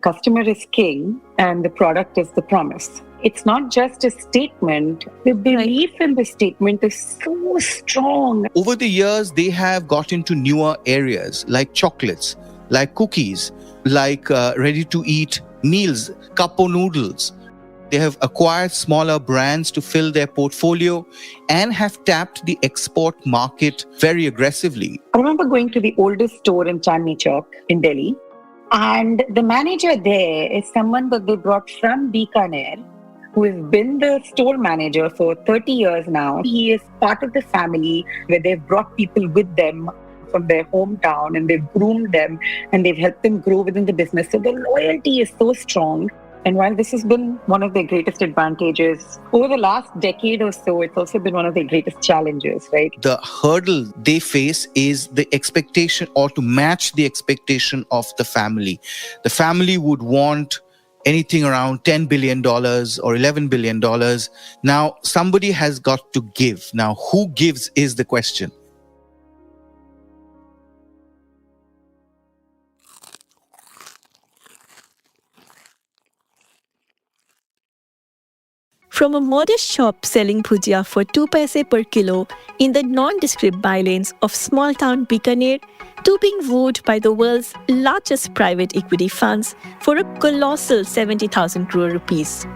customer is king and the product is the promise. It's not just a statement. The belief in the statement is so strong. Over the years, they have got into newer areas like chocolates, like cookies, like ready-to-eat meals, Kapo noodles. They have acquired smaller brands to fill their portfolio and have tapped the export market very aggressively. I remember going to the oldest store in Chandni Chowk in Delhi, and the manager there is someone that they brought from Bikaner, who has been the store manager for 30 years now. He is part of the family where they've brought people with them from their hometown and they've groomed them and they've helped them grow within the business. So the loyalty is so strong. And while this has been one of their greatest advantages, over the last decade or so, it's also been one of their greatest challenges, right? The hurdle they face is the expectation, or to match the expectation of the family. The family would want anything around $10 billion or $11 billion. Now, somebody has got to give. Now, who gives is the question. From a modest shop selling bhujia for 2 paise per kilo in the nondescript bylanes of small-town Bikaner to being wooed by the world's largest private equity funds for a colossal 70,000 crore rupees.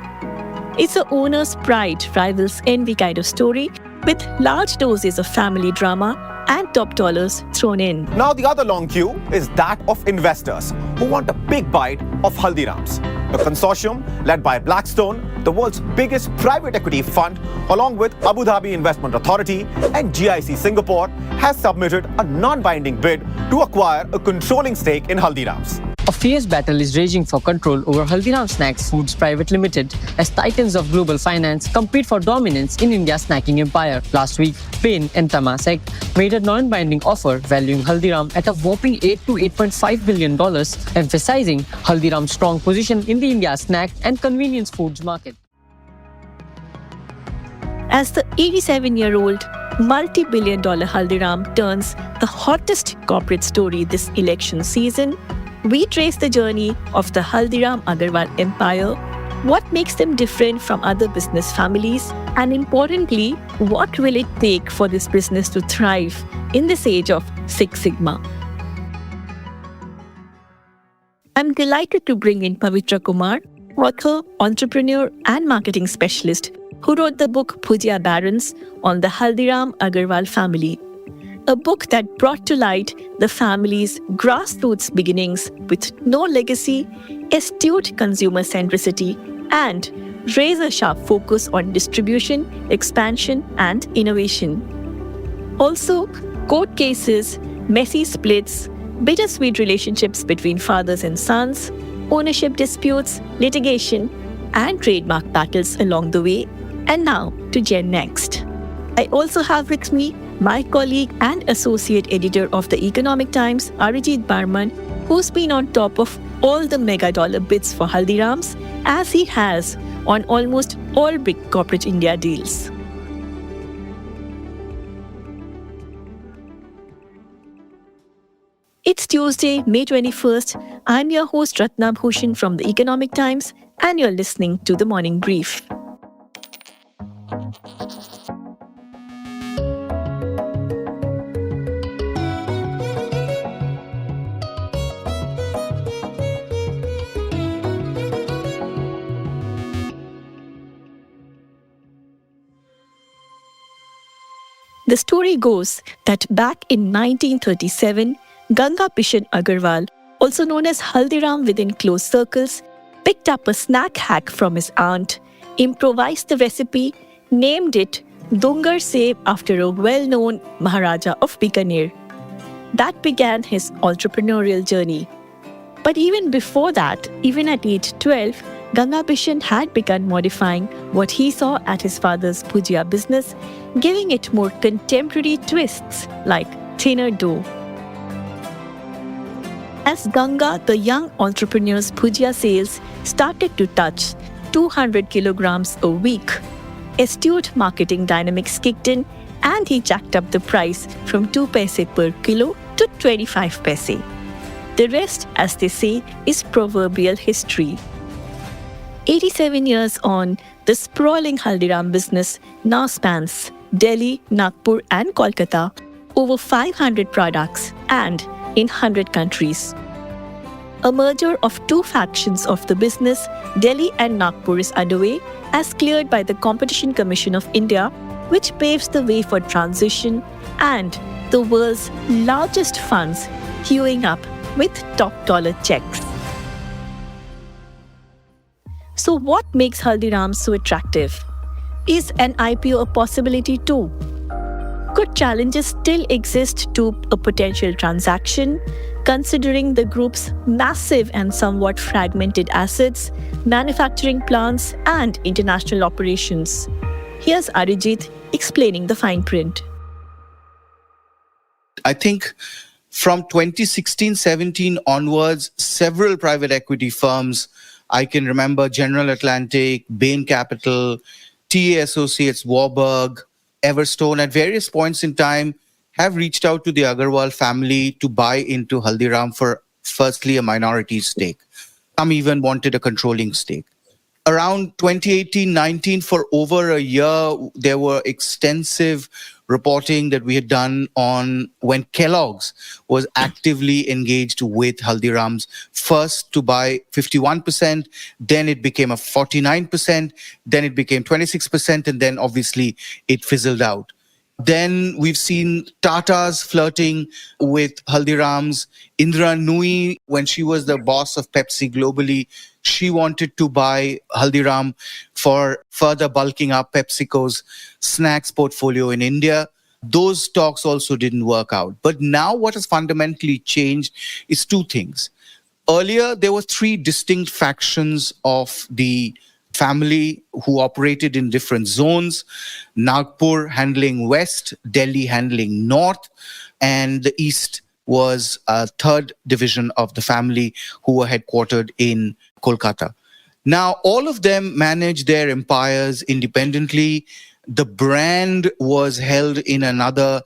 It's the owner's pride rivals envy kind of story with large doses of family drama and top dollars thrown in. Now the other long queue is that of investors who want a big bite of Haldiram's. The consortium, led by Blackstone, the world's biggest private equity fund, along with Abu Dhabi Investment Authority and GIC Singapore, has submitted a non-binding bid to acquire a controlling stake in Haldiram's. A fierce battle is raging for control over Haldiram Snacks Foods Private Limited as titans of global finance compete for dominance in India's snacking empire. Last week, Bain and Temasek made a non-binding offer valuing Haldiram at a whopping $8 to $8.5 billion, emphasizing Haldiram's strong position in the India snack and convenience foods market. As the 87-year-old multi-billion-dollar Haldiram turns the hottest corporate story this election season, we trace the journey of the Haldiram Agarwal empire, what makes them different from other business families, and importantly, what will it take for this business to thrive in this age of Six Sigma. I'm delighted to bring in Pavitra Kumar, author, entrepreneur, and marketing specialist, who wrote the book Bhujia Barons on the Haldiram Agarwal family. A book that brought to light the family's grassroots beginnings with no legacy, astute consumer centricity, and razor-sharp focus on distribution, expansion, and innovation. Also, court cases, messy splits, bittersweet relationships between fathers and sons, ownership disputes, litigation, and trademark battles along the way, and now to GenNext. I also have with me my colleague and associate editor of the Economic Times, Arijit Barman, who's been on top of all the mega-dollar bids for Haldiram's, as he has on almost all big corporate India deals. It's Tuesday, May 21st. I'm your host, Ratna Bhushan from the Economic Times, and you're listening to The Morning Brief. The story goes that back in 1937, Ganga Bishan Agarwal, also known as Haldiram within close circles, picked up a snack hack from his aunt, improvised the recipe, named it Dungar Seb after a well-known Maharaja of Bikaner. That began his entrepreneurial journey. But even before that, even at age 12, Ganga Bishan had begun modifying what he saw at his father's bhujia business, giving it more contemporary twists like thinner dough. As Ganga, the young entrepreneur's bhujia sales started to touch 200 kilograms a week, astute marketing dynamics kicked in and he jacked up the price from 2 paise per kilo to 25 paise. The rest, as they say, is proverbial history. 87 years on, the sprawling Haldiram business now spans Delhi, Nagpur, and Kolkata, over 500 products, and in 100 countries. A merger of two factions of the business, Delhi and Nagpur, is underway, as cleared by the Competition Commission of India, which paves the way for transition and the world's largest funds queuing up with top dollar checks. So what makes Haldiram so attractive? Is an IPO a possibility too? Could challenges still exist to a potential transaction, considering the group's massive and somewhat fragmented assets, manufacturing plants, and international operations? Here's Arijit explaining the fine print. I think from 2016-17 onwards, several private equity firms, I can remember General Atlantic, Bain Capital, TA Associates, Warburg, Everstone, at various points in time have reached out to the Agarwal family to buy into Haldiram for firstly a minority stake. Some even wanted a controlling stake. Around 2018-19, for over a year, there were extensive reporting that we had done on when Kellogg's was actively engaged with Haldiram's, first to buy 51%, then it became a 49%, then it became 26%, and then obviously it fizzled out. Then we've seen Tata's flirting with Haldiram's. Indra Nui, when she was the boss of Pepsi globally, she wanted to buy Haldiram for further bulking up PepsiCo's snacks portfolio in India. Those talks also didn't work out. But now what has fundamentally changed is two things. Earlier, there were three distinct factions of the family who operated in different zones. Nagpur handling west, Delhi handling north, and the east was a third division of the family who were headquartered in Kolkata. Now, all of them managed their empires independently. The brand was held in another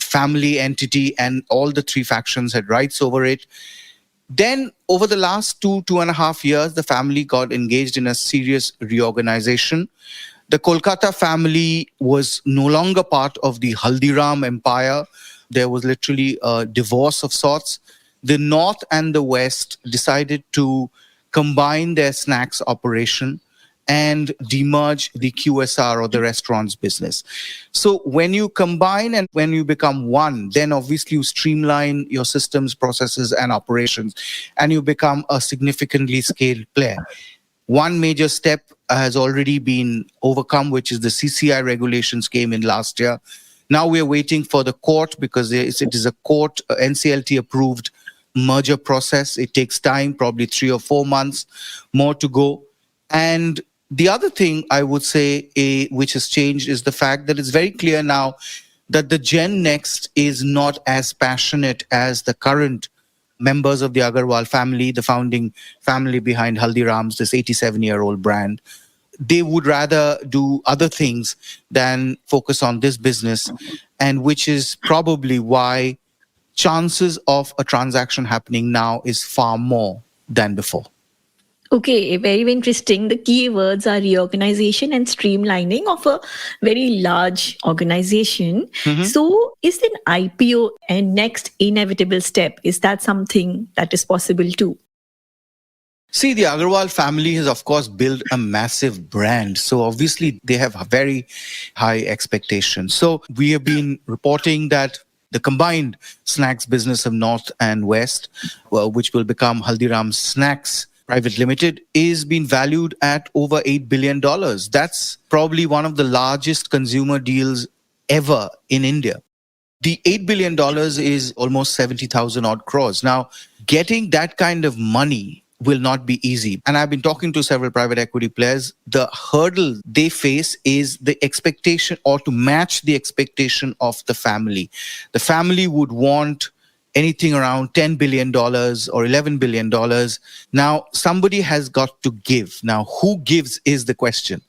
family entity, and all the three factions had rights over it. Then, over the last 2.5 years, the family got engaged in a serious reorganization. The Kolkata family was no longer part of the Haldiram empire. There was literally a divorce of sorts. The North and the West decided to combine their snacks operation and demerge the QSR or the restaurants business. So when you combine and when you become one, then obviously you streamline your systems, processes, and operations, and you become a significantly scaled player. One major step has already been overcome, which is the CCI regulations came in last year. Now we're waiting for the court because it is a court NCLT approved merger process. It takes time, probably 3 or 4 months more to go. And the other thing I would say which has changed is the fact that it's very clear now that the GenNext is not as passionate as the current members of the Agarwal family, the founding family behind Haldiram's, this 87-year-old brand. They would rather do other things than focus on this business, and which is probably why chances of a transaction happening now is far more than before. Okay, very interesting. The key words are reorganization and streamlining of a very large organization. So is an IPO a next inevitable step? Is that something that is possible too? See, the Agarwal family has, of course, built a massive brand. So obviously, they have very high expectations. So we have been reporting that the combined snacks business of North and West, which will become Haldiram Snacks Private Limited, is being valued at over $8 billion. That's probably one of the largest consumer deals ever in India. The $8 billion is almost 70,000 odd crores. Now, getting that kind of money will not be easy. And I've been talking to several private equity players. The hurdle they face is the expectation, or to match the expectation of the family. The family would want anything around $10 billion or $11 billion. Now, somebody has got to give. Now, who gives is the question.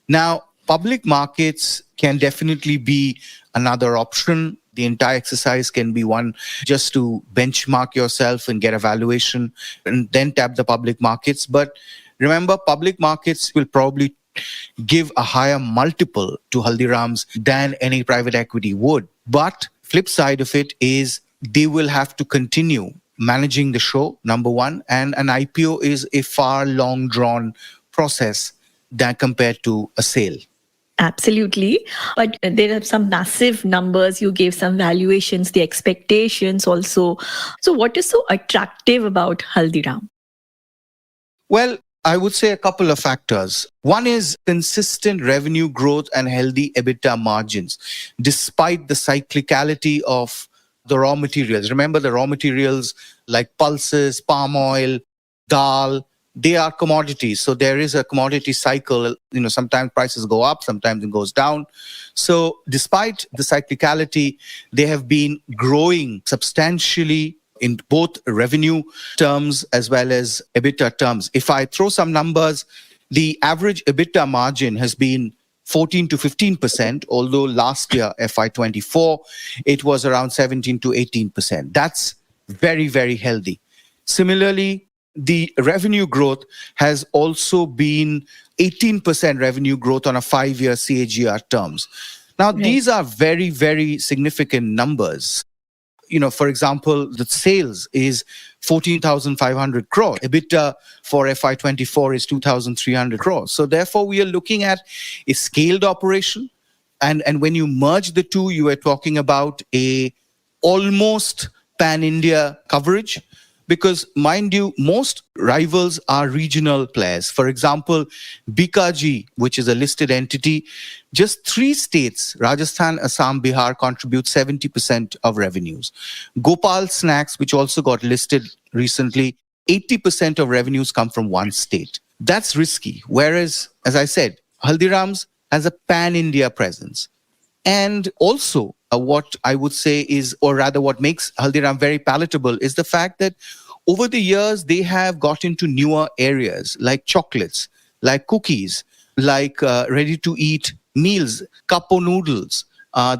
Now, public markets can definitely be another option. The entire exercise can be one just to benchmark yourself and get a valuation and then tap the public markets. But remember, public markets will probably give a higher multiple to Haldiram's than any private equity would. But flip side of it is they will have to continue managing the show, number one, and an IPO is a far long drawn process than compared to a sale. Absolutely. But there are some massive numbers. You gave some valuations, the expectations also. So what is so attractive about Haldiram? Well, I would say a couple of factors. One is consistent revenue growth and healthy EBITDA margins, despite the cyclicality of the raw materials. Remember, the raw materials like pulses, palm oil, dal, they are commodities. So there is a commodity cycle. Sometimes prices go up, sometimes it goes down. So despite the cyclicality, they have been growing substantially in both revenue terms as well as EBITDA terms. If I throw some numbers, the average EBITDA margin has been 14 to 15%, although last year, FY24, it was around 17 to 18%. That's very, very healthy. Similarly, the revenue growth has also been 18% revenue growth on a 5-year CAGR terms. Now, These are very, very significant numbers. For example, the sales is 14,500 crore. EBITDA for FY24 is 2,300 crore. So therefore, we are looking at a scaled operation. And when you merge the two, you are talking about a almost pan-India coverage. Because, mind you, most rivals are regional players. For example, Bikaner, which is a listed entity, just 3 states, Rajasthan, Assam, Bihar, contribute 70% of revenues. Gopal Snacks, which also got listed recently, 80% of revenues come from one state. That's risky. Whereas, as I said, Haldiram's has a pan-India presence. And also, what I would say is, or rather what makes Haldiram very palatable is the fact that over the years, they have got into newer areas like chocolates, like cookies, like ready-to-eat meals, cup noodles.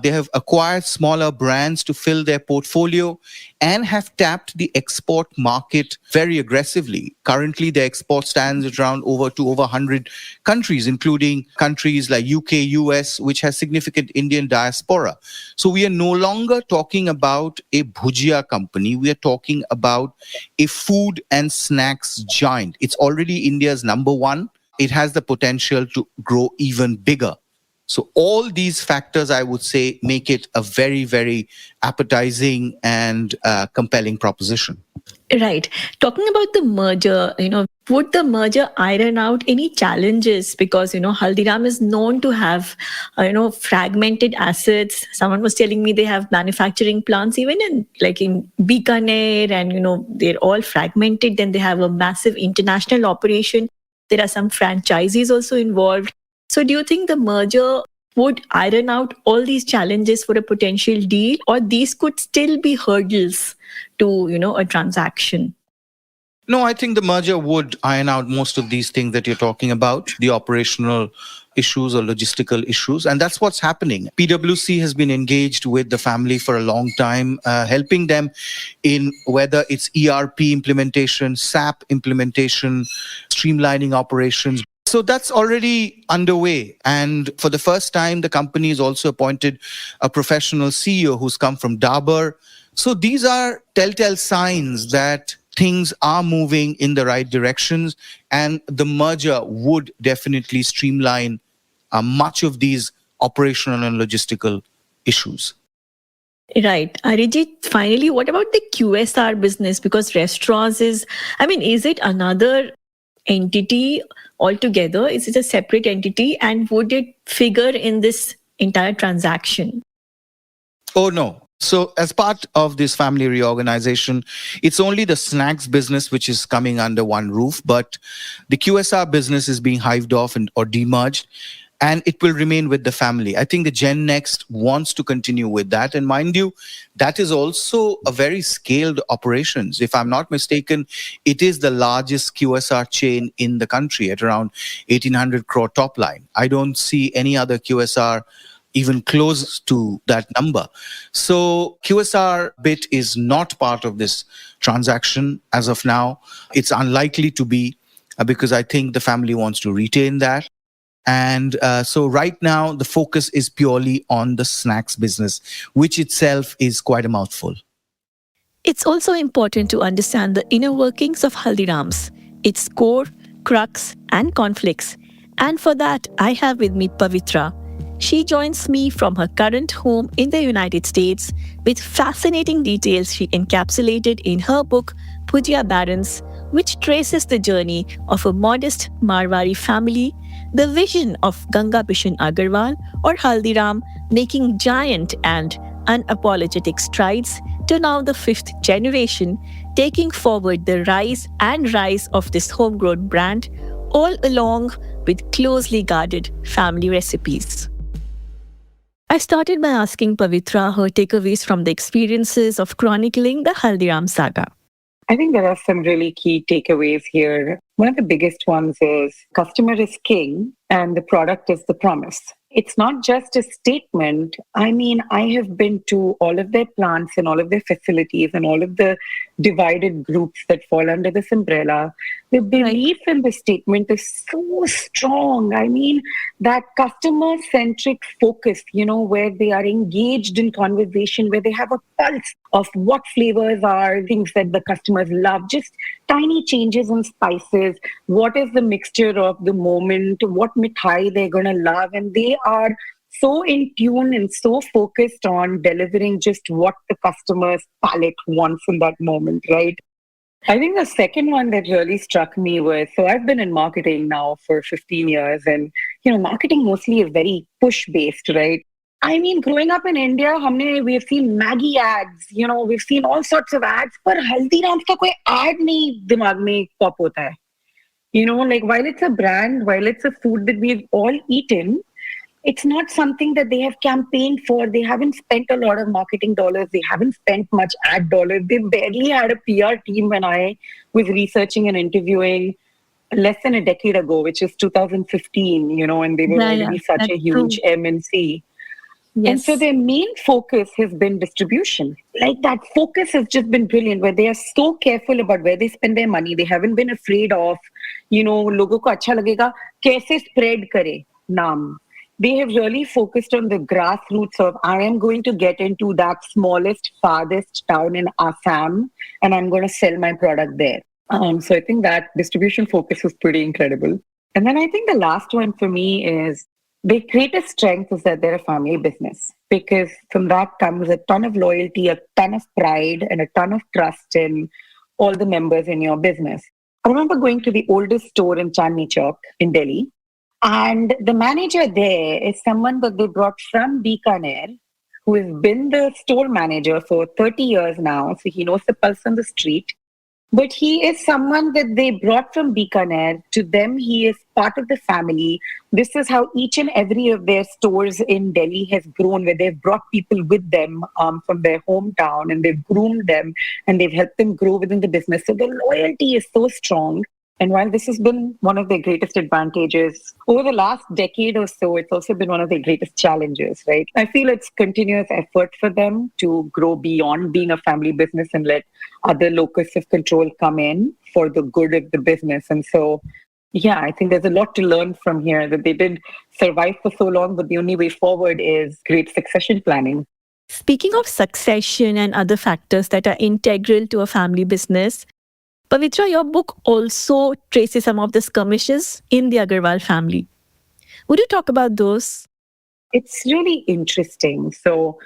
They have acquired smaller brands to fill their portfolio and have tapped the export market very aggressively. Currently, their export stands at around over 100 countries, including countries like UK, US, which has significant Indian diaspora. So we are no longer talking about a bhujia company. We are talking about a food and snacks giant. It's already India's number one. It has the potential to grow even bigger. So all these factors, I would say, make it a very, very appetizing and compelling proposition. Right. Talking about the merger, would the merger iron out any challenges? Because, Haldiram is known to have, fragmented assets. Someone was telling me they have manufacturing plants even in Bikaner and, they're all fragmented. Then they have a massive international operation. There are some franchisees also involved. So do you think the merger would iron out all these challenges for a potential deal, or these could still be hurdles to, a transaction? No, I think the merger would iron out most of these things that you're talking about, the operational issues or logistical issues. And that's what's happening. PwC has been engaged with the family for a long time, helping them in whether it's ERP implementation, SAP implementation, streamlining operations. So that's already underway. And for the first time, the company has also appointed a professional CEO who's come from Dabur. So these are telltale signs that things are moving in the right directions, and the merger would definitely streamline much of these operational and logistical issues. Right. Arijit, finally, what about the QSR business? Because restaurants is it another entity altogether? Is it a separate entity? And would it figure in this entire transaction? Oh, no. So as part of this family reorganization, it's only the snacks business which is coming under one roof, but the QSR business is being hived off or demerged, and it will remain with the family. I think the GenNext wants to continue with that. And mind you, that is also a very scaled operations. If I'm not mistaken, it is the largest QSR chain in the country at around 1,800 crore top line. I don't see any other QSR even close to that number. So QSR bit is not part of this transaction as of now. It's unlikely to be because I think the family wants to retain that. And so right now, the focus is purely on the snacks business, which itself is quite a mouthful. It's also important to understand the inner workings of Haldiram's, its core, crux, and conflicts. And for that, I have with me Pavitra. She joins me from her current home in the United States with fascinating details she encapsulated in her book, Bhujia Barons, which traces the journey of a modest Marwari family, the vision of Ganga Bishan Agarwal or Haldiram making giant and unapologetic strides to now the fifth generation, taking forward the rise of this homegrown brand, all along with closely guarded family recipes. I started by asking Pavitra her takeaways from the experiences of chronicling the Haldiram saga. I think there are some really key takeaways here. One of the biggest ones is customer is king and the product is the promise. It's not just a statement. I mean, I have been to all of their plants and all of their facilities and all of the divided groups that fall under this umbrella. The belief in the statement is so strong. I mean, that customer-centric focus, where they are engaged in conversation, where they have a pulse of what flavors are things that the customers love, just tiny changes in spices, what is the mixture of the moment, what mithai they're going to love. And they are so in tune and so focused on delivering just what the customer's palate wants in that moment, right? I think the second one that really struck me was, so I've been in marketing now for 15 years and, marketing mostly is very push-based, right? I mean, growing up in India, we've seen Maggie ads, we've seen all sorts of ads, but Haldiram's ka koi ad nahi dimag mein pop hota hai. While it's a brand, while it's a food that we've all eaten, it's not something that they have campaigned for. They haven't spent a lot of marketing dollars. They haven't spent much ad dollars. They barely had a PR team when I was researching and interviewing less than a decade ago, which is 2015, and they were already such a huge MNC. Yes. And so their main focus has been distribution. That focus has just been brilliant, where they are so careful about where they spend their money. They haven't been afraid of, logo ko acha lagega, kaise spread kare naam. They have really focused on the grassroots of, I am going to get into that smallest, farthest town in Assam, and I'm going to sell my product there. So I think that distribution focus is pretty incredible. And then I think the last one for me is, their greatest strength is that they're a family business, because from that comes a ton of loyalty, a ton of pride, and a ton of trust in all the members in your business. I remember going to the oldest store in Chandni Chowk in Delhi, and the manager there is someone that they brought from Bikaner, who has been the store manager for 30 years now, so he knows the pulse on the street. But he is someone that they brought from Bikaner. To them, he is part of the family. This is how each and every of their stores in Delhi has grown, where they've brought people with them from their hometown, and they've groomed them and they've helped them grow within the business. So the loyalty is so strong. And while this has been one of their greatest advantages, over the last decade or so, it's also been one of their greatest challenges, right? I feel it's continuous effort for them to grow beyond being a family business and let other locus of control come in for the good of the business. And so, yeah, I think there's a lot to learn from here, that they did survive for so long, but the only way forward is great succession planning. Speaking of succession and other factors that are integral to a family business, Pavitra, your book also traces some of the skirmishes in the Agarwal family. Would you talk about those? It's really interesting. So,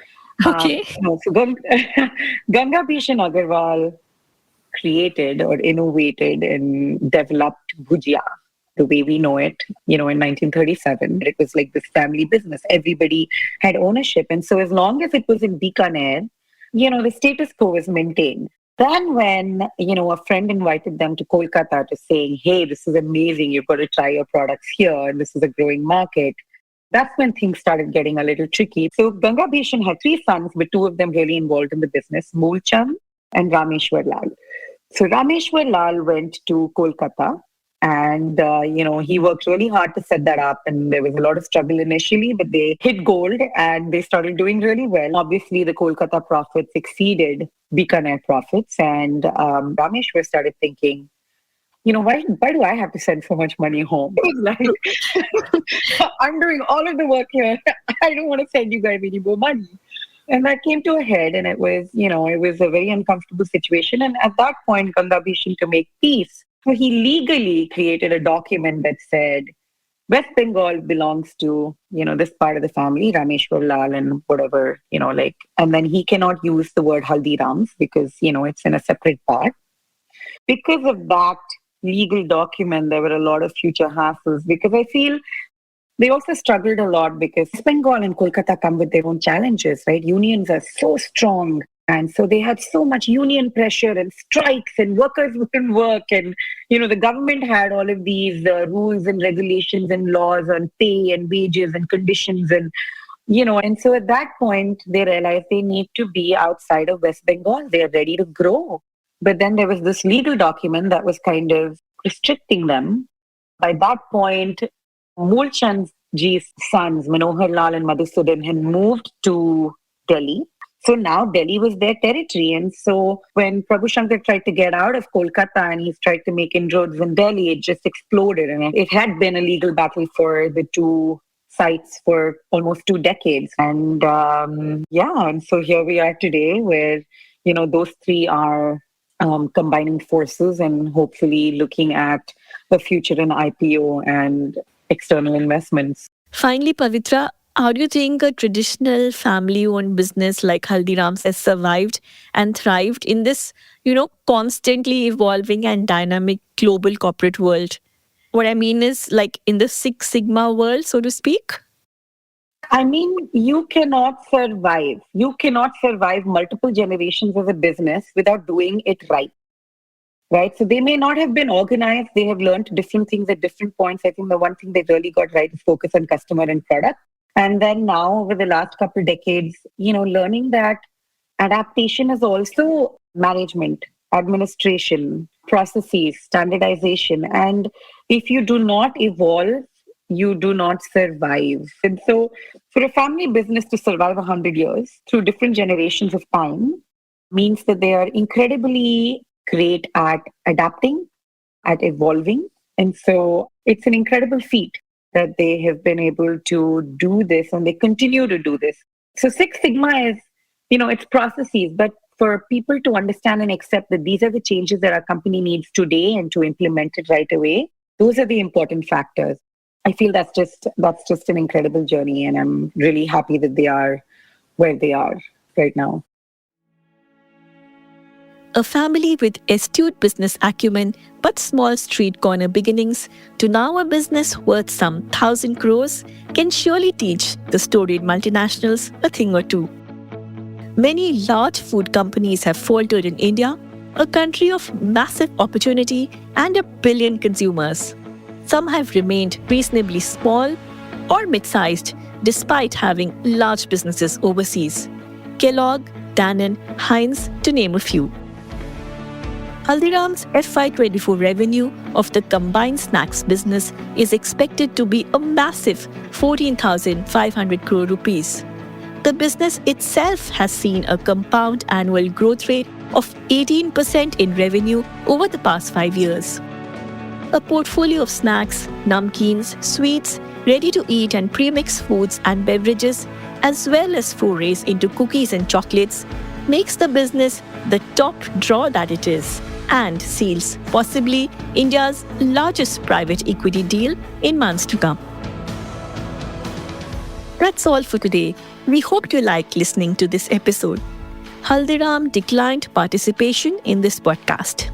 okay. Ganga Bishan Agarwal created or innovated and developed bhujia the way we know it, in 1937. It was like this family business. Everybody had ownership. And so as long as it was in Bikaner, the status quo was maintained. Then when, a friend invited them to Kolkata to say, hey, this is amazing, you've got to try your products here, and this is a growing market, that's when things started getting a little tricky. So Ganga Bishan had 3 sons, with 2 of them really involved in the business, Moolchand and Rameshwar Lal. So Rameshwar Lal went to Kolkata And, he worked really hard to set that up. And there was a lot of struggle initially, but they hit gold and they started doing really well. Obviously, the Kolkata profits exceeded Bikaner profits. And Rameshwar started thinking, why do I have to send so much money home? It was like, I'm doing all of the work here. I don't want to send you guys any more money. And that came to a head, and it was a very uncomfortable situation. And at that point, Ganga Bhushan, to make peace, so he legally created a document that said, West Bengal belongs to, this part of the family, Rameshwar Lal and whatever, and then he cannot use the word Haldirams because, it's in a separate part. Because of that legal document, there were a lot of future hassles because I feel they also struggled a lot because West Bengal and Kolkata come with their own challenges, right? Unions are so strong. And so they had so much union pressure and strikes and workers wouldn't work. And, the government had all of these rules and regulations and laws on pay and wages and conditions. And so at that point, they realized they need to be outside of West Bengal. They're ready to grow. But then there was this legal document that was kind of restricting them. By that point, Munch and Ji's sons, Manohar Lal and Madhusudan, had moved to Delhi. So now Delhi was their territory. And so when Prabhu Shankar tried to get out of Kolkata and he's tried to make inroads in Delhi, it just exploded. And it had been a legal battle for the two sites for almost 2 decades. And and so here we are today where, those three are combining forces and hopefully looking at the future in IPO and external investments. Finally, Pavitra, how do you think a traditional family-owned business like Haldiram's has survived and thrived in this, constantly evolving and dynamic global corporate world? What I mean is like in the Six Sigma world, so to speak? I mean, you cannot survive. You cannot survive multiple generations of a business without doing it right. Right. So they may not have been organized. They have learned different things at different points. I think the one thing they really got right is focus on customer and product. And then now over the last couple of decades, learning that adaptation is also management, administration, processes, standardization. And if you do not evolve, you do not survive. And so for a family business to survive 100 years through different generations of time means that they are incredibly great at adapting, at evolving. And so it's an incredible feat that they have been able to do this and they continue to do this. So Six Sigma is, it's processes, but for people to understand and accept that these are the changes that our company needs today and to implement it right away, those are the important factors. I feel that's just an incredible journey, and I'm really happy that they are where they are right now. A family with astute business acumen but small street corner beginnings to now a business worth some 1,000 crores can surely teach the storied multinationals a thing or two. Many large food companies have faltered in India, a country of massive opportunity and 1 billion consumers. Some have remained reasonably small or mid-sized despite having large businesses overseas. Kellogg, Danone, Heinz, to name a few. Haldiram's FY24 revenue of the combined snacks business is expected to be a massive 14,500 crore rupees. The business itself has seen a compound annual growth rate of 18% in revenue over the past 5 years. A portfolio of snacks, namkeens, sweets, ready-to-eat and pre-mixed foods and beverages, as well as forays into cookies and chocolates, makes the business the top draw that it is, and seals possibly India's largest private equity deal in months to come. That's all for today. We hope you liked listening to this episode. Haldiram declined participation in this podcast.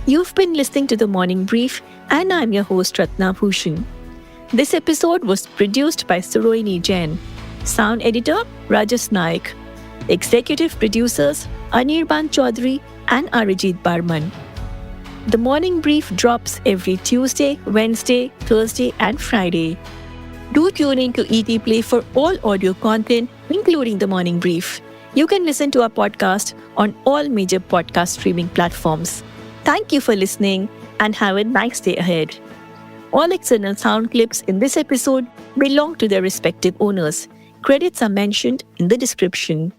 You've been listening to The Morning Brief, and I'm your host Ratna Bhushan. This episode was produced by Suroini Jain. Sound editor Rajas Naik. Executive producers Anirban Chaudhary and Arijit Barman. The Morning Brief drops every Tuesday, Wednesday, Thursday and Friday. Do tune in to ET Play for all audio content, including The Morning Brief. You can listen to our podcast on all major podcast streaming platforms. Thank you for listening. and have a nice day ahead. All external sound clips in this episode belong to their respective owners. Credits are mentioned in the description.